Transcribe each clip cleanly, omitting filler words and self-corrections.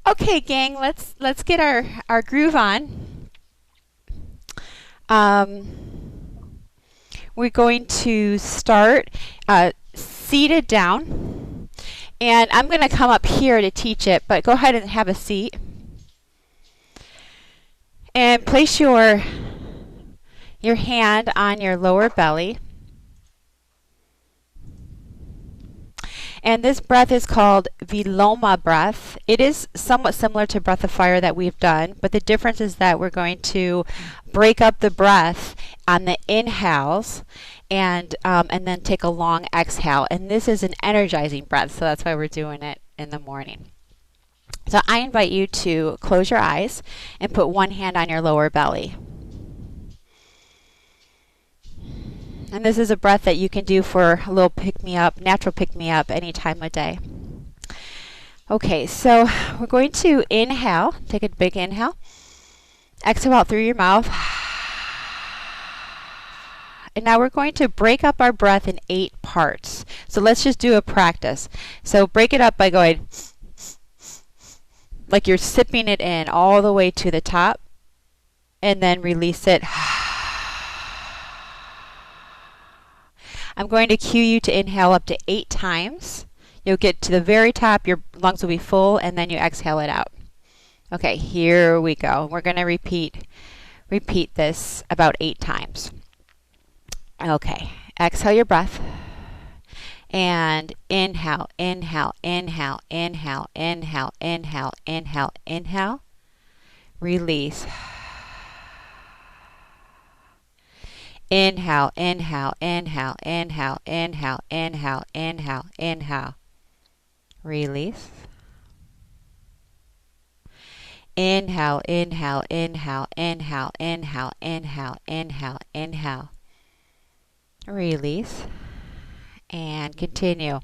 Okay, gang, let's get our groove on. We're going to start seated down, and I'm going to come up here to teach it, but go ahead and have a seat. And place your hand on your lower belly. And this breath is called Viloma breath. It is somewhat similar to breath of fire that we've done, but the difference is that we're going to break up the breath on the inhales and then take a long exhale. And this is an energizing breath, so that's why we're doing it in the morning. So I invite you to close your eyes and put one hand on your lower belly. And this is a breath that you can do for a little pick-me-up, natural pick-me-up any time of day. Okay, so we're going to inhale. Take a big inhale. Exhale out through your mouth. And now we're going to break up our breath in 8 parts. So let's just do a practice. So break it up by going like you're sipping it in all the way to the top. And then release it. I'm going to cue you to inhale up to 8 times. You'll get to the very top, your lungs will be full, and then you exhale it out. Okay, here we go. We're going to repeat this about 8 times. Okay, exhale your breath. And inhale, inhale, inhale, inhale, inhale, inhale, inhale, inhale. Release. Inhale, inhale, inhale, inhale, inhale, inhale, inhale, inhale. Release. Inhale, inhale, inhale, inhale, inhale, inhale, inhale, inhale. Release. And continue.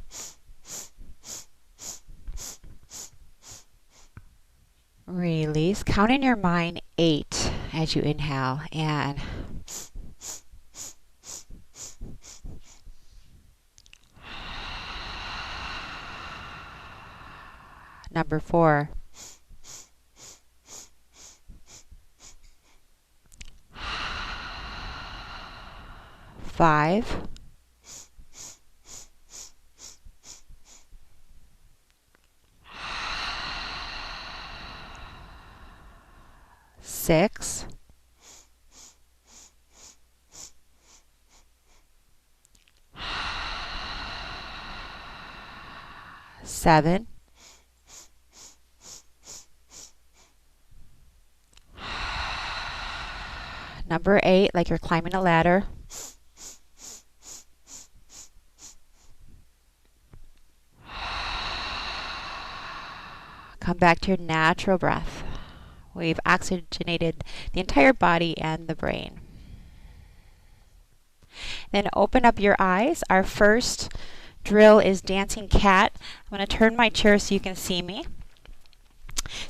Release. Count in your mind 8 as you inhale and number 4. 5. 6. 7. Number 8, like you're climbing a ladder. Come back to your natural breath. We've oxygenated the entire body and the brain. Then open up your eyes. Our first drill is dancing cat. I'm going to turn my chair so you can see me.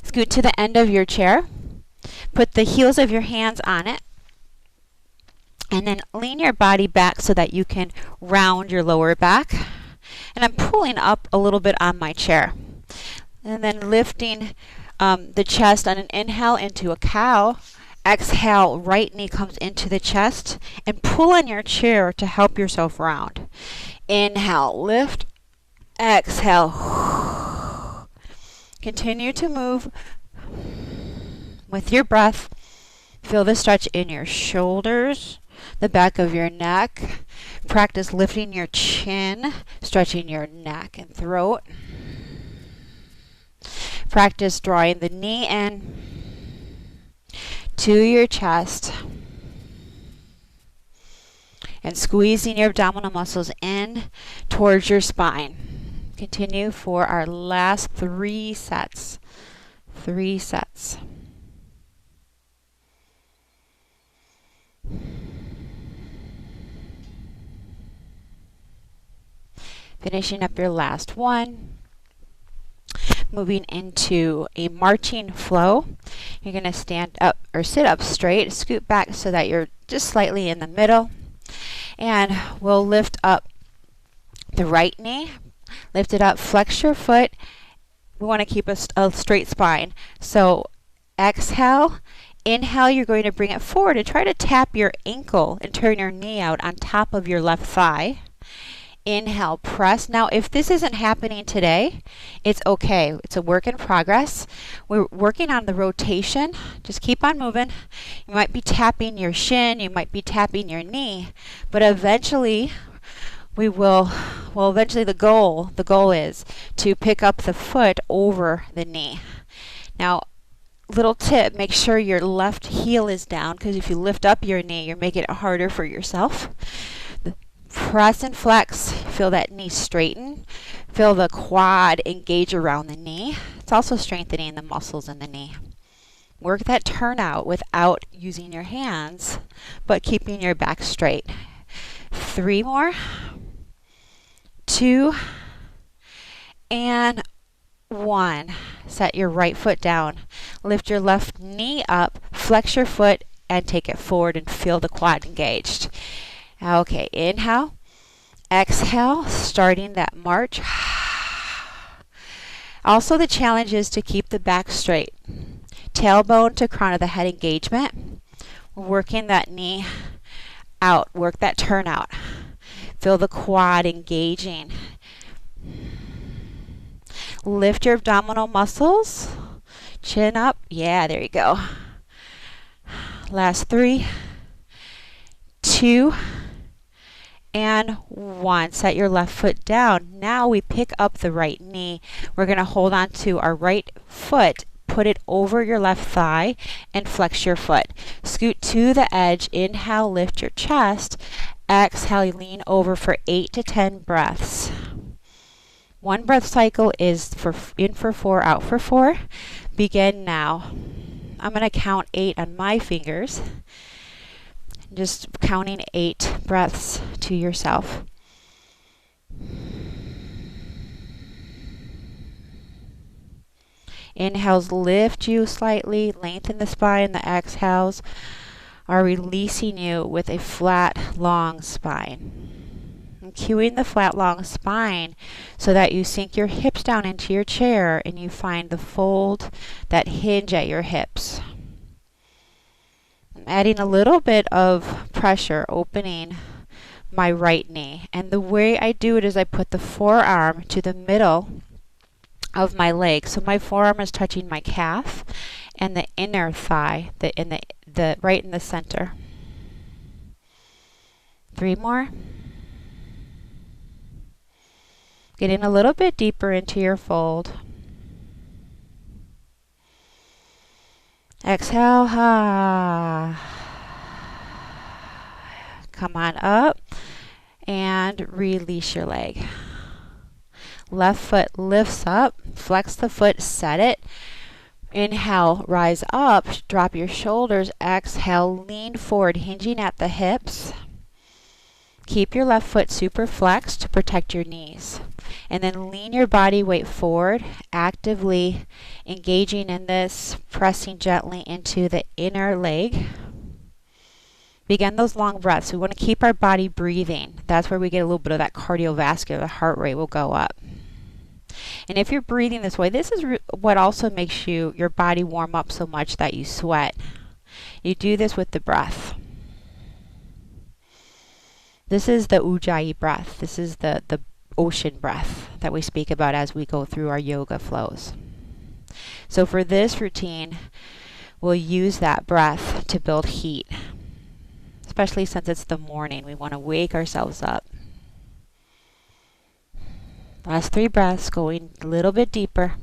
Scoot to the end of your chair. Put the heels of your hands on it. And then lean your body back so that you can round your lower back. And I'm pulling up a little bit on my chair. And then lifting the chest on an inhale into a cow. Exhale, right knee comes into the chest. And pull on your chair to help yourself round. Inhale, lift. Exhale. Continue to move with your breath. Feel the stretch in your shoulders, the back of your neck. Practice lifting your chin, stretching your neck and throat. Practice drawing the knee in to your chest and squeezing your abdominal muscles in towards your spine. Continue for our last 3 sets. 3 sets. Finishing up your last one. Moving into a marching flow. You're going to stand up or sit up straight, scoot back so that you're just slightly in the middle. And we'll lift up the right knee. Lift it up, flex your foot, we want to keep a straight spine. So exhale. Inhale, you're going to bring it forward and try to tap your ankle and turn your knee out on top of your left thigh. Inhale, press. Now, if this isn't happening today, it's okay. It's a work in progress. We're working on the rotation. Just keep on moving. You might be tapping your shin, you might be tapping your knee, but eventually eventually the goal is to pick up the foot over the knee. Now, little tip, make sure your left heel is down, because if you lift up your knee, you're making it harder for yourself. Press and flex. Feel that knee straighten. Feel the quad engage around the knee. It's also strengthening the muscles in the knee. Work that turnout without using your hands, but keeping your back straight. 3 more. 2 and 1. Set your right foot down. Lift your left knee up, flex your foot, and take it forward and feel the quad engaged. Okay, inhale, exhale, starting that march. Also, the challenge is to keep the back straight. Tailbone to crown of the head engagement. We're working that knee out, work that turnout. Feel the quad engaging. Lift your abdominal muscles. Chin up. Yeah, there you go. Last 3, 2, and 1. Set your left foot down. Now we pick up the right knee. We're going to hold on to our right foot, put it over your left thigh, and flex your foot. Scoot to the edge. Inhale, lift your chest. Exhale, lean over for 8 to 10 breaths. 1 breath cycle is in for 4, out for 4. Begin now. I'm going to count 8 on my fingers. Just counting 8 breaths to yourself. Inhales lift you slightly, lengthen the spine. The exhales are releasing you with a flat, long spine. And cueing the flat, long spine so that you sink your hips down into your chair and you find the fold, that hinge at your hips. I'm adding a little bit of pressure, opening my right knee. And the way I do it is I put the forearm to the middle of my leg. So my forearm is touching my calf and the inner thigh, the right in the center. 3 more. Getting a little bit deeper into your fold. Exhale. Come on up and release your leg. Left foot lifts up. Flex the foot, set it. Inhale, rise up, drop your shoulders. Exhale, lean forward, hinging at the hips. Keep your left foot super flexed to protect your knees. And then lean your body weight forward, actively engaging in this, pressing gently into the inner leg. Begin those long breaths. We want to keep our body breathing. That's where we get a little bit of that cardiovascular, the heart rate will go up. And if you're breathing this way, this is what also makes your body warm up so much that you sweat. You do this with the breath. This is the Ujjayi breath. This is the ocean breath that we speak about as we go through our yoga flows. So for this routine, we'll use that breath to build heat. Especially since it's the morning, we want to wake ourselves up. Last 3 breaths, going a little bit deeper.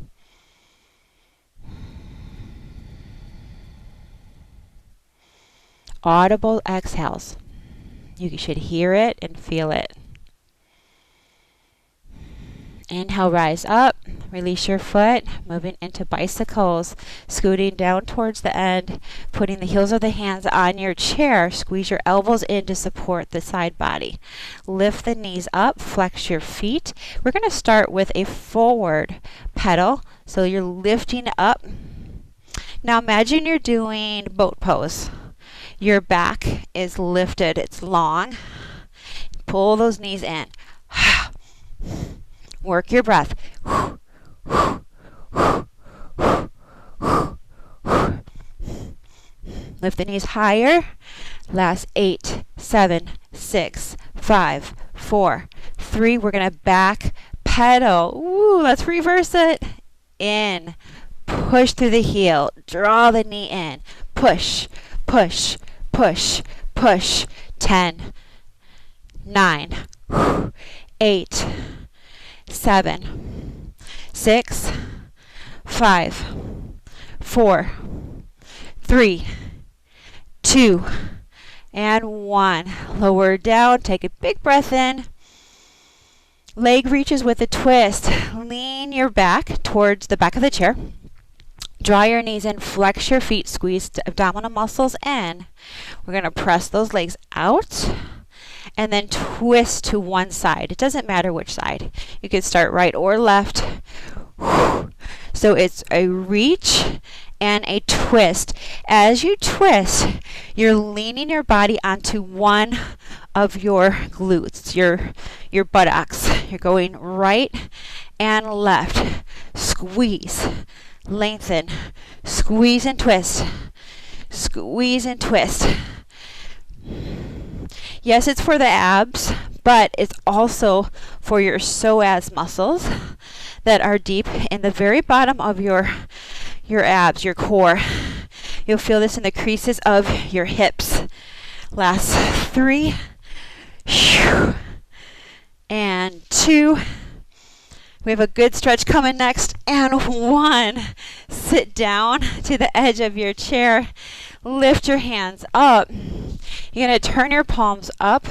Audible exhales. You should hear it and feel it. Inhale, rise up, release your foot, moving into bicycles, scooting down towards the end, putting the heels of the hands on your chair, squeeze your elbows in to support the side body. Lift the knees up, flex your feet. We're going to start with a forward pedal, so you're lifting up. Now imagine you're doing boat pose. Your back is lifted, it's long. Pull those knees in. Work your breath. Lift the knees higher. Last 8, 7, 6, 5, 4, 3. We're going to back pedal. Ooh, let's reverse it. In. Push through the heel. Draw the knee in. Push, push, push, push. 10, 9, 8, 7, 6, 5, 4, 3, 2, and 1. Lower down. Take a big breath in. Leg reaches with a twist. Lean your back towards the back of the chair. Draw your knees in. Flex your feet. Squeeze the abdominal muscles in. We're going to press those legs out and then twist to one side. It doesn't matter which side. You can start right or left. So it's a reach and a twist. As you twist, you're leaning your body onto one of your glutes, your buttocks. You're going right and left. Squeeze, lengthen, squeeze and twist, squeeze and twist. Yes, it's for the abs, but it's also for your psoas muscles that are deep in the very bottom of your abs, your core. You'll feel this in the creases of your hips. Last 3. And 2. We have a good stretch coming next. And 1. Sit down to the edge of your chair. Lift your hands up. You're going to turn your palms up.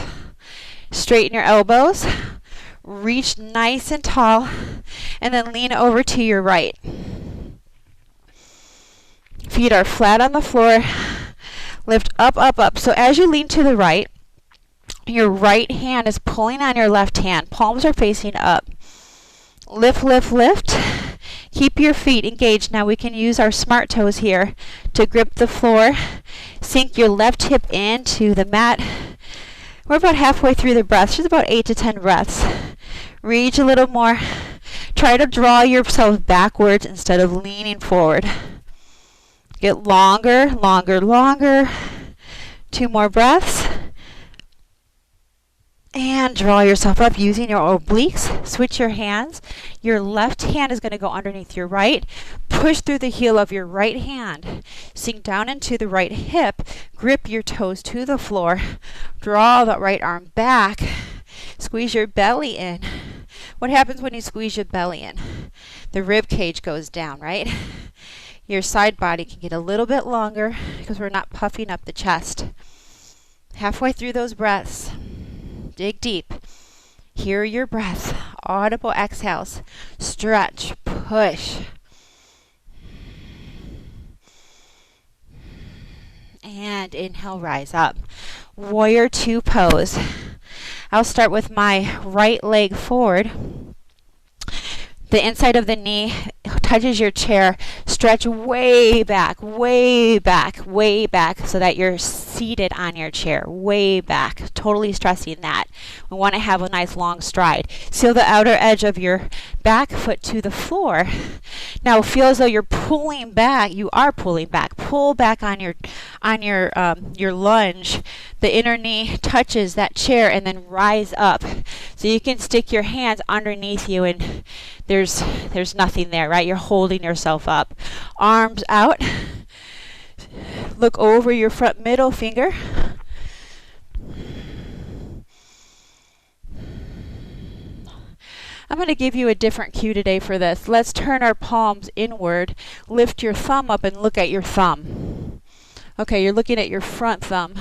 Straighten your elbows. Reach nice and tall. And then lean over to your right. Feet are flat on the floor. Lift up, up, up. So as you lean to the right, your right hand is pulling on your left hand. Palms are facing up. Lift, lift, lift. Keep your feet engaged. Now we can use our smart toes here to grip the floor. Sink your left hip into the mat. We're about halfway through the breaths. Just about 8 to 10 breaths. Reach a little more. Try to draw yourself backwards instead of leaning forward. Get longer, longer, longer. 2 more breaths. And draw yourself up using your obliques. Switch your hands. Your left hand is going to go underneath your right. Push through the heel of your right hand. Sink down into the right hip. Grip your toes to the floor. Draw the right arm back. Squeeze your belly in. What happens when you squeeze your belly in? The rib cage goes down, right? Your side body can get a little bit longer because we're not puffing up the chest. Halfway through those breaths. Dig deep. Hear your breath. Audible exhales. Stretch. Push. And inhale, rise up. Warrior 2 pose. I'll start with my right leg forward. The inside of the knee touches your chair. Stretch way back, way back, way back so that you're seated on your chair. Way back. Totally stressing that. We want to have a nice long stride. Seal the outer edge of your back foot to the floor. Now feel as though you're pulling back. You are pulling back. Pull back on your lunge. The inner knee touches that chair and then rise up. So you can stick your hands underneath you and there's nothing there, right? You're holding yourself up. Arms out. Look over your front middle finger. I'm going to give you a different cue today for this. Let's turn our palms inward. Lift your thumb up and look at your thumb. Okay, you're looking at your front thumb.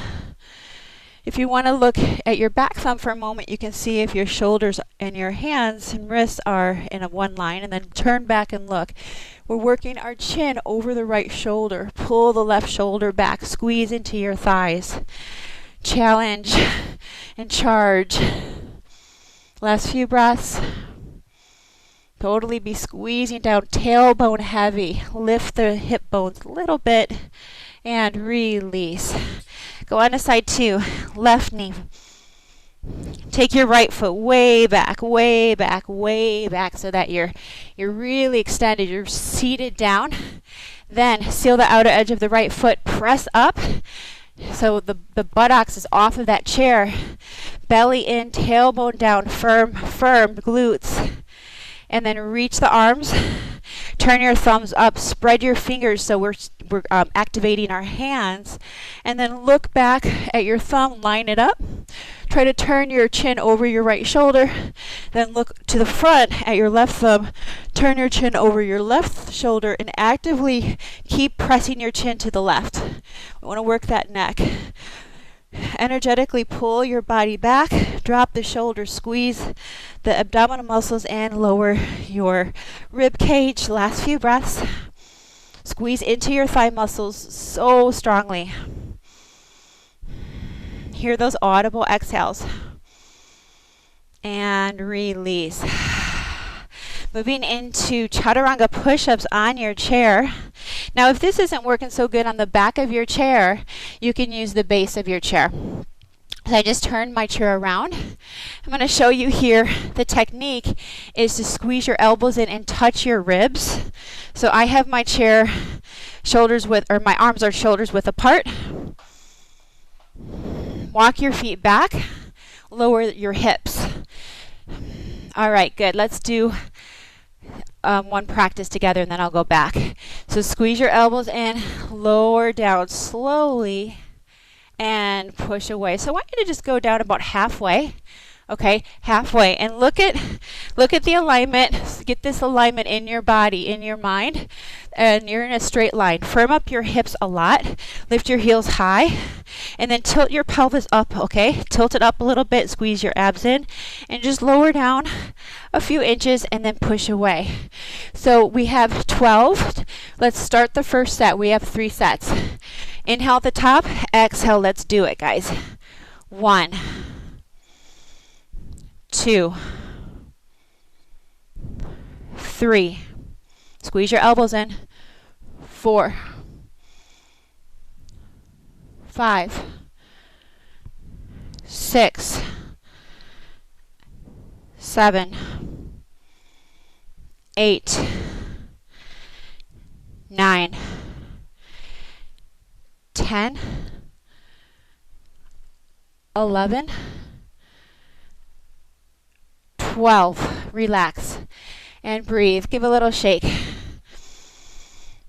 If you want to look at your back thumb for a moment, you can see if your shoulders and your hands and wrists are in a one line, and then turn back and look. We're working our chin over the right shoulder. Pull the left shoulder back. Squeeze into your thighs. Challenge and charge. Last few breaths. Totally be squeezing down, tailbone heavy. Lift the hip bones a little bit and release. Go on to side 2. Left knee. Take your right foot way back, way back, way back so that you're really extended. You're seated down. Then seal the outer edge of the right foot. Press up so the buttocks is off of that chair. Belly in, tailbone down, firm, firm glutes. And then reach the arms. Turn your thumbs up. Spread your fingers so we're activating our hands. And then look back at your thumb. Line it up. Try to turn your chin over your right shoulder. Then look to the front at your left thumb. Turn your chin over your left shoulder and actively keep pressing your chin to the left. We want to work that neck. Energetically pull your body back. Drop the shoulders. Squeeze the abdominal muscles and lower your rib cage. Last few breaths. Squeeze into your thigh muscles so strongly. Hear those audible exhales. And release. Moving into chaturanga push-ups on your chair. Now, if this isn't working so good on the back of your chair, you can use the base of your chair. So I just turned my chair around. I'm going to show you here the technique is to squeeze your elbows in and touch your ribs. So I have my chair shoulders width, or my arms are shoulders width apart. Walk your feet back. Lower your hips. All right, good. Let's do one practice together and then I'll go back. So squeeze your elbows in, lower down slowly, and push away. So I want you to just go down about halfway. Okay, halfway, and look at the alignment. Get this alignment in your body, in your mind, and you're in a straight line. Firm up your hips a lot. Lift your heels high, and then tilt your pelvis up. Okay, tilt it up a little bit. Squeeze your abs in, and just lower down a few inches, and then push away. So we have 12. Let's start the first set. We have 3 sets. Inhale at the top. Exhale. Let's do it, guys. 1, 2, 3. Squeeze your elbows in. 4, 5, 6, 7, 8, 9, 10, 11, 12. Relax and breathe. Give a little shake.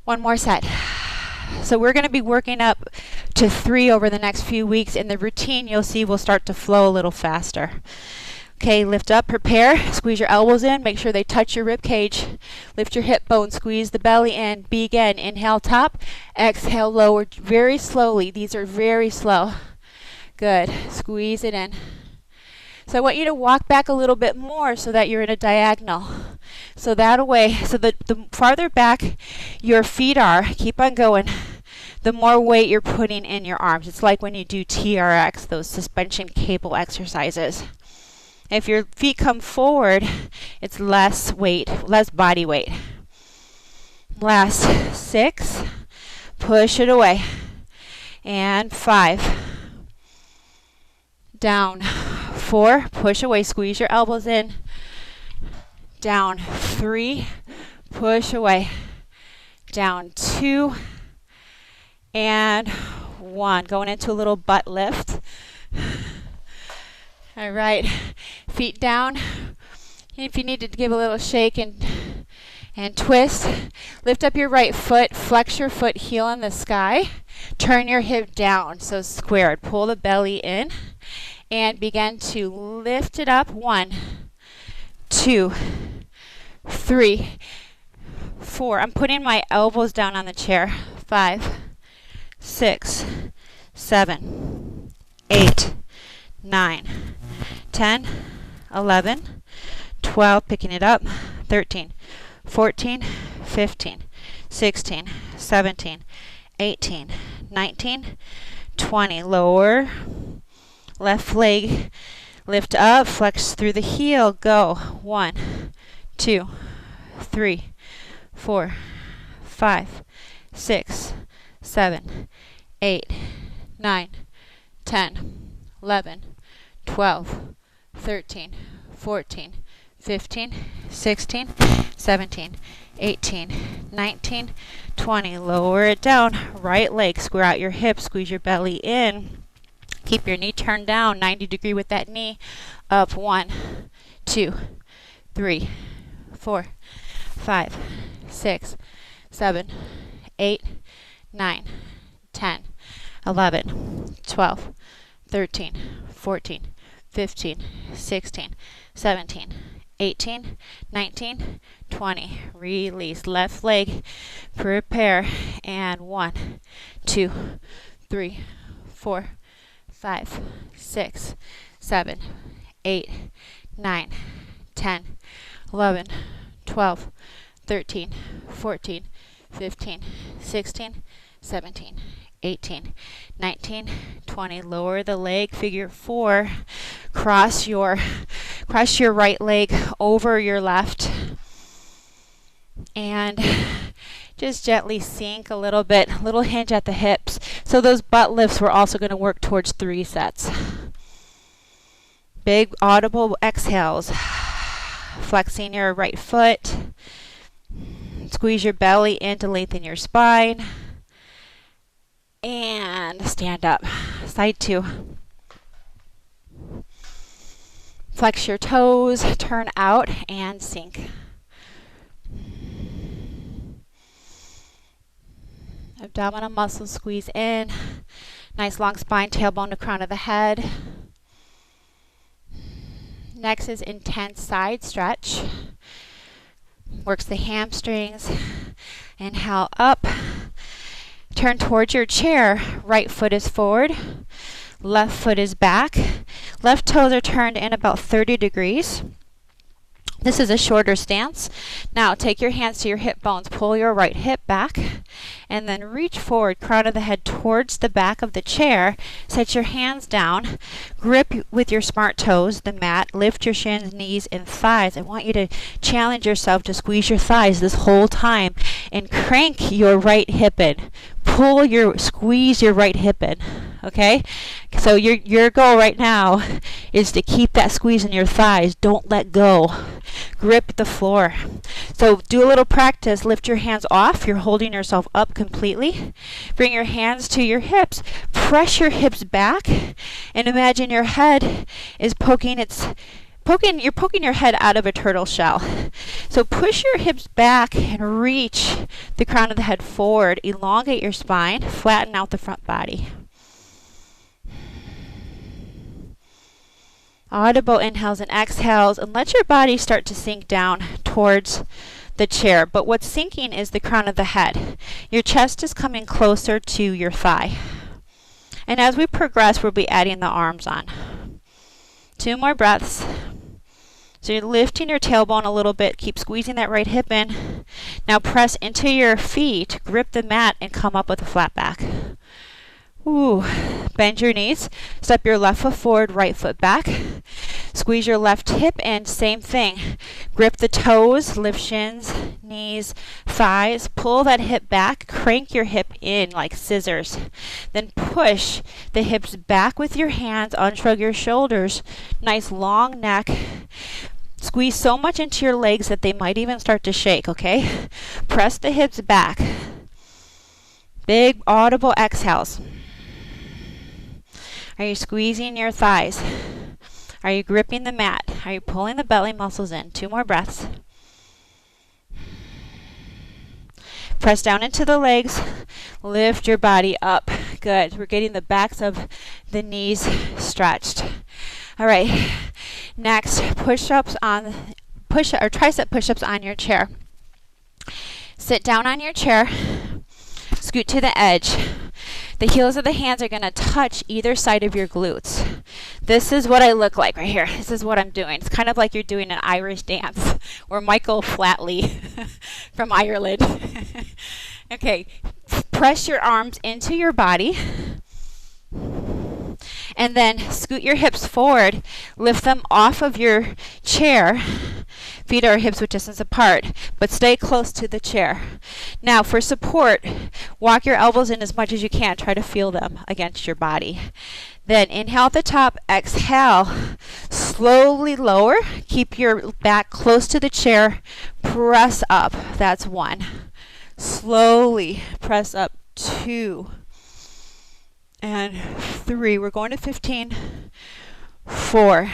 One more set. So we're going to be working up to 3 over the next few weeks. In the routine, you'll see will start to flow a little faster. Okay, lift up, prepare, squeeze your elbows in, make sure they touch your rib cage. Lift your hip bone, squeeze the belly in. Begin. Inhale top, exhale lower very slowly. These are very slow. Good. Squeeze it in. So I want you to walk back a little bit more so that you're in a diagonal. So that way, so the farther back your feet are, keep on going, the more weight you're putting in your arms. It's like when you do TRX, those suspension cable exercises. If your feet come forward, it's less weight, less body weight. Last 6, push it away. And 5, down. 4, push away, squeeze your elbows in. Down. 3, push away. Down. 2, and 1. Going into a little butt lift. All right, feet down. If you need to give a little shake and twist, lift up your right foot, flex your foot, heel in the sky. Turn your hip down, so squared. Pull the belly in and begin to lift it up. 1, 2, 3, 4. I'm putting my elbows down on the chair. 5, 6, 7, 8, 9, 10, 11, 12, picking it up, 13, 14, 15, 16, 17, 18, 19, 20. Lower, left leg, lift up, flex through the heel, go. 1, 2, 3, 4, 5, 6, 7, 8, 9, 10, 11, 12, 13, 14, 15, 16, 17, 18, 19, 20. Lower it down. Right leg, square out your hips, squeeze your belly in. Keep your knee turned down, 90 degree with that knee. Up, 1, 2, 3, 4, 5, 6, 7, 8, 9, 10, 11, 12, 13, 14, 15, 16, 17, 18, 19, 20. Release. Left leg. Prepare. And 1, 2, 3, 4, 5, 6, 7, 8, 9, 10, 11, 12, 13, 14, 15, 16, 17, 18, 19, 20. Lower the leg, figure 4. Cross your right leg over your left. And just gently sink a little bit, little hinge at the hips. So those butt lifts, we're also going to work towards 3 sets. Big audible exhales. Flexing your right foot. Squeeze your belly in to lengthen your spine. And stand up. Side 2. Flex your toes, turn out, and sink. Abdominal muscles squeeze in. Nice long spine, tailbone to crown of the head. Next is intense side stretch. Works the hamstrings. Inhale up. Turn towards your chair. Right foot is forward. Left foot is back. Left toes are turned in about 30 degrees. This is a shorter stance. Now take your hands to your hip bones. Pull your right hip back. And then reach forward, crown of the head towards the back of the chair. Set your hands down. Grip with your smart toes the mat. Lift your shins, knees, and thighs. I want you to challenge yourself to squeeze your thighs this whole time. And crank your right hip in. Squeeze your right hip in. Okay? So your goal right now is to keep that squeeze in your thighs. Don't let go. Grip the floor. So do a little practice. Lift your hands off. You're holding yourself up completely. Bring your hands to your hips. Press your hips back. And imagine your head is you're poking your head out of a turtle shell. So push your hips back and reach the crown of the head forward. Elongate your spine. Flatten out the front body. Audible inhales and exhales, and let your body start to sink down towards the chair. But what's sinking is the crown of the head. Your chest is coming closer to your thigh. And as we progress, we'll be adding the arms on. 2 more breaths. So you're lifting your tailbone a little bit. Keep squeezing that right hip in. Now press into your feet, grip the mat, and come up with a flat back. Ooh. Bend your knees. Step your left foot forward, right foot back. Squeeze your left hip in. Same thing. Grip the toes, lift shins, knees, thighs. Pull that hip back. Crank your hip in like scissors. Then push the hips back with your hands. Unshrug your shoulders. Nice long neck. Squeeze so much into your legs that they might even start to shake, okay? Press the hips back. Big audible exhales. Are you squeezing your thighs? Are you gripping the mat? Are you pulling the belly muscles in? 2 more breaths. Press down into the legs. Lift your body up. Good. We're getting the backs of the knees stretched. All right. Next, tricep push-ups on your chair. Sit down on your chair. Scoot to the edge. The heels of the hands are going to touch either side of your glutes. This is what I look like right here. This is what I'm doing. It's kind of like you're doing an Irish dance, or Michael Flatley from Ireland. Okay, press your arms into your body. And then scoot your hips forward. Lift them off of your chair. Feet are hips width distance apart, but stay close to the chair. Now for support, Walk your elbows in as much as you can. Try to feel them against your body. Then inhale at the top, exhale, slowly lower. Keep your back close to the chair. Press up. That's 1. Slowly press up. 2 and 3. We're going to 15. 4,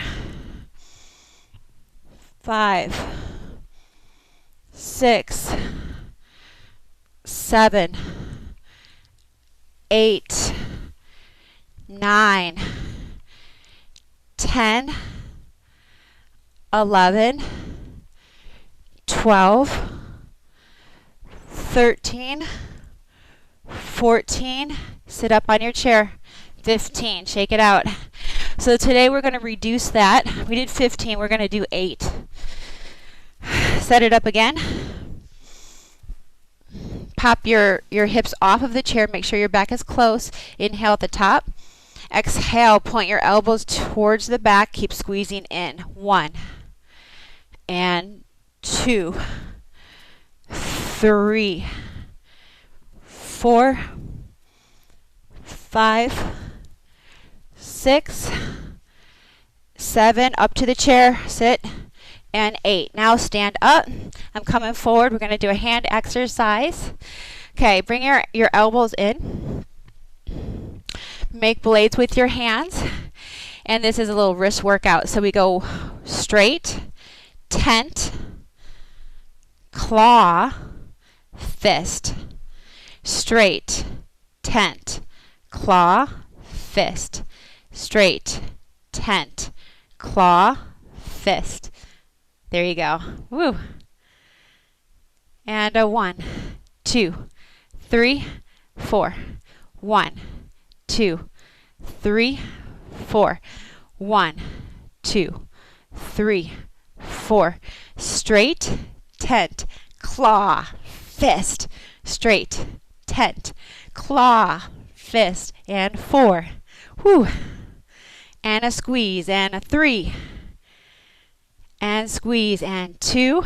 5, 6, 7, 8, 9, 10, 11, 12, 13, 14, sit up on your chair, 15, shake it out. So today we're going to reduce that. We did 15, we're going to do 8. Set it up again. Pop your hips off of the chair, make sure your back is close. Inhale at the top. Exhale, point your elbows towards the back, keep squeezing in. 1 and 2, 3, 4, 5, 6, 7, up to the chair, sit, and 8. Now stand up. I'm coming forward. We're going to do a hand exercise. Okay, bring your elbows in. Make blades with your hands. And this is a little wrist workout. So we go straight, tent, claw, fist. Straight, tent, claw, fist. Straight, tent, claw, fist. There you go. Woo. And a 1, 2, 3, 4. 1, 2, 3, 4. 1, 2, 3, 4. Straight, tent, claw, fist. Straight, tent, claw, fist. And 4. Whew. And a squeeze. And a 3. And squeeze. And 2.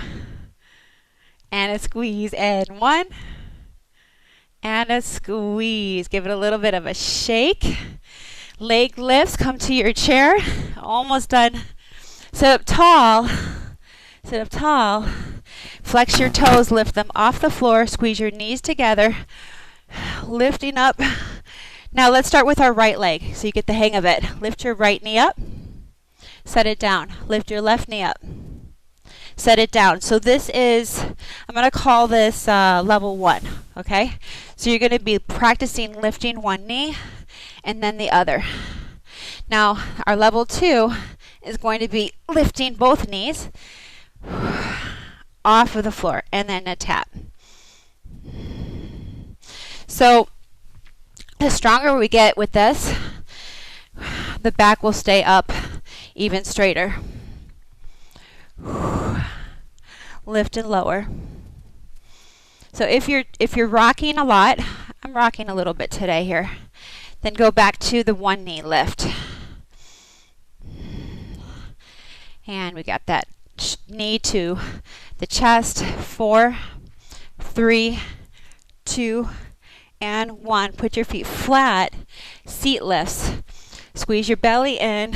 And a squeeze. And 1. And a squeeze. Give it a little bit of a shake. Leg lifts. Come to your chair. Almost done. Sit up tall. Sit up tall. Flex your toes. Lift them off the floor. Squeeze your knees together. Lifting up. Now let's start with our right leg so you get the hang of it. Lift your right knee up. Set it down. Lift your left knee up. Set it down. So this is, I'm going to call this level 1. Okay? So you're going to be practicing lifting one knee and then the other. Now our level 2 is going to be lifting both knees off of the floor and then a tap. So the stronger we get with this, the back will stay up even straighter. Lift and lower. So if you're rocking a lot, I'm rocking a little bit today here, then go back to the one knee lift. And we got that knee to the chest. 4, 3, 2, and 1. Put your feet flat. Seat lifts. Squeeze your belly in.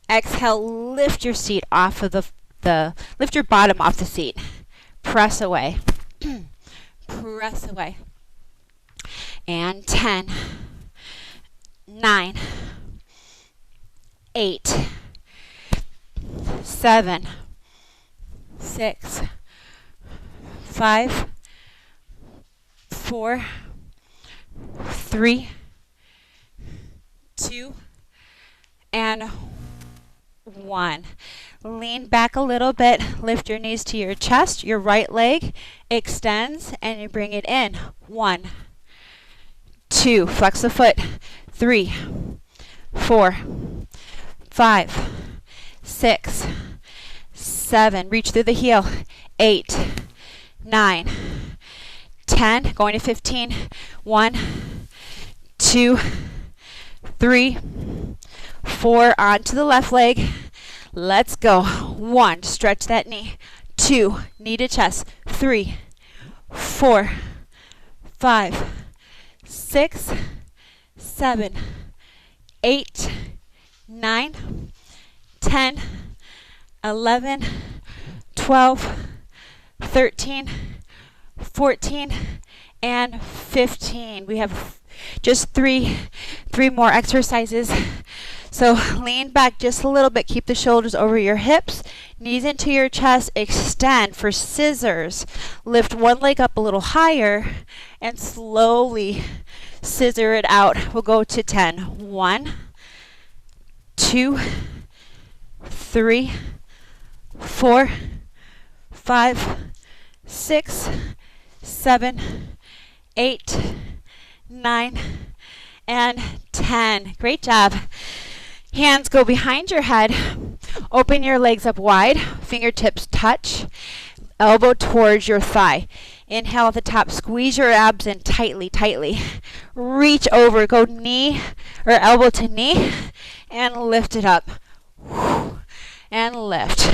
Exhale, lift your seat off of lift your bottom off the seat. Press away. Press away. And 10, 9, 8, 7, 6, 5, 4, 3, 2, and 1. Lean back a little bit. Lift your knees to your chest. Your right leg extends and you bring it in. 1, 2. Flex the foot. 3, 4, 5, 6, 7. Reach through the heel. 8, 9, 10. Going to 15. 1, 2, 3, 4. Onto the left leg. Let's go. 1. Stretch that knee. 2. Knee to chest. 3, 4, 5, 6, 7, 8, 9, 10, 11, 12, 13, 14, and 15. We have just three more exercises. So lean back just a little bit. Keep the shoulders over your hips, knees into your chest. Extend for scissors. Lift one leg up a little higher and slowly scissor it out. We'll go to 10. 1, 2, 3, 4, 5, 6, 7, 8, 9, and 10. Great job. Hands go behind your head. Open your legs up wide. Fingertips touch. Elbow towards your thigh. Inhale at the top. Squeeze your abs in tightly, tightly. Reach over. Go knee or elbow to knee and lift it up. And lift.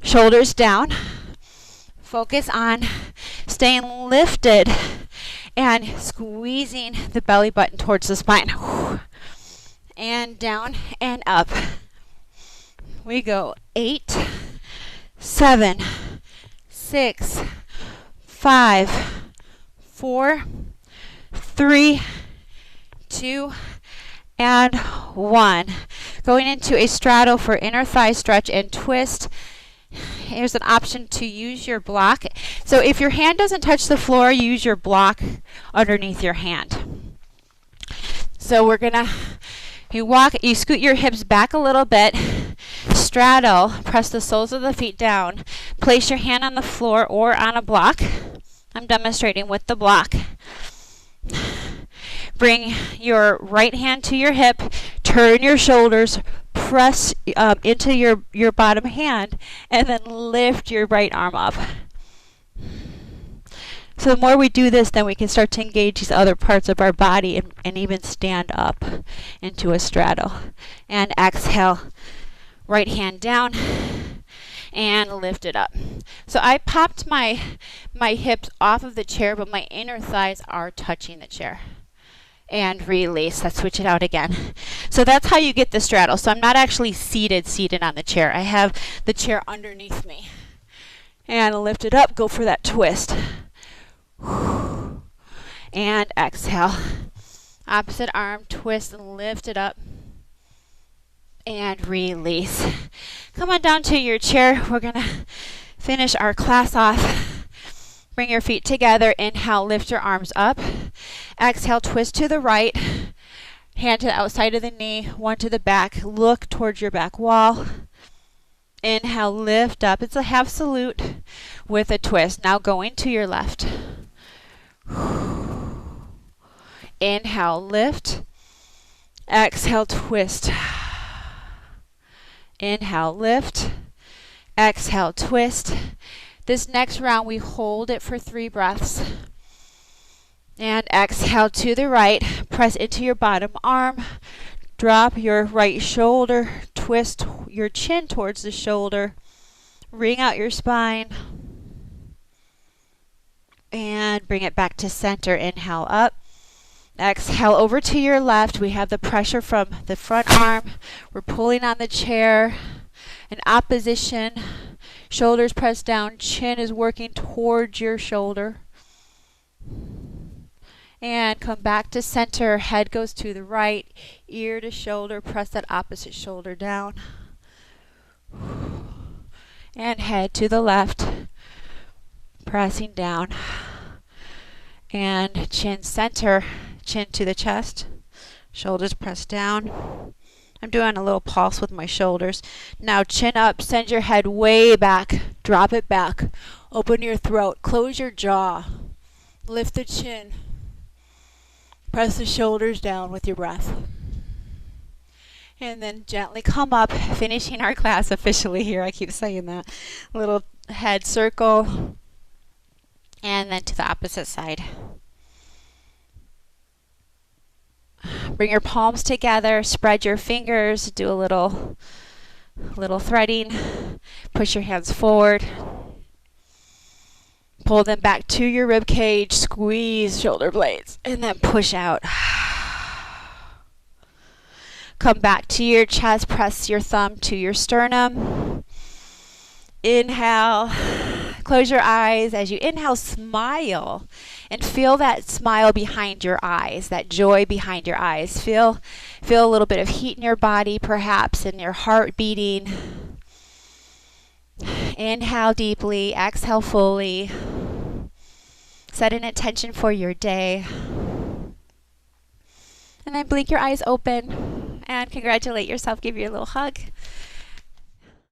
Shoulders down. Focus on staying lifted and squeezing the belly button towards the spine. And down and up. We go 8, 7, 6, 5, 4, 3, 2, and 1. Going into a straddle for inner thigh stretch and twist. Here's an option to use your block. So if your hand doesn't touch the floor, use your block underneath your hand. So we're gonna, you scoot your hips back a little bit, straddle, press the soles of the feet down, place your hand on the floor or on a block. I'm demonstrating with the block. Bring your right hand to your hip, turn your shoulders, press into your bottom hand, and then lift your right arm up. So the more we do this, then we can start to engage these other parts of our body and even stand up into a straddle. And exhale, right hand down and lift it up. So I popped my hips off of the chair, but my inner thighs are touching the chair. And release. Let's switch it out again. So that's how you get the straddle. So I'm not actually seated on the chair. I have the chair underneath me. And lift it up. Go for that twist. And exhale. Opposite arm, twist and lift it up. And release. Come on down to your chair. We're going to finish our class off. Bring your feet together. Inhale, lift your arms up. Exhale, twist to the right. Hand to the outside of the knee, one to the back. Look towards your back wall. Inhale, lift up. It's a half salute with a twist. Now going to your left. Inhale, lift. Exhale, twist. Inhale, lift. Exhale, twist. This next round, we hold it for 3 breaths. And exhale to the right. Press into your bottom arm. Drop your right shoulder. Twist your chin towards the shoulder. Wring out your spine. And bring it back to center. Inhale up. Exhale over to your left. We have the pressure from the front arm. We're pulling on the chair. In opposition. Shoulders pressed down. Chin is working towards your shoulder. And come back to center. Head goes to the right. Ear to shoulder. Press that opposite shoulder down. And head to the left. Pressing down. And chin center. Chin to the chest. Shoulders pressed down. I'm doing a little pulse with my shoulders. Now chin up. Send your head way back. Drop it back. Open your throat. Close your jaw. Lift the chin. Press the shoulders down with your breath. And then gently come up, finishing our class officially here. I keep saying that. Little head circle. And then to the opposite side. Bring your palms together. Spread your fingers. Do a little threading. Push your hands forward. Pull them back to your rib cage, squeeze shoulder blades, and then push out. Come back to your chest, press your thumb to your sternum. Inhale, close your eyes. As you inhale, smile and feel that smile behind your eyes, that joy behind your eyes. Feel a little bit of heat in your body, perhaps, and your heart beating. Inhale deeply, exhale fully. Set an intention for your day. And then blink your eyes open and congratulate yourself. Give you a little hug.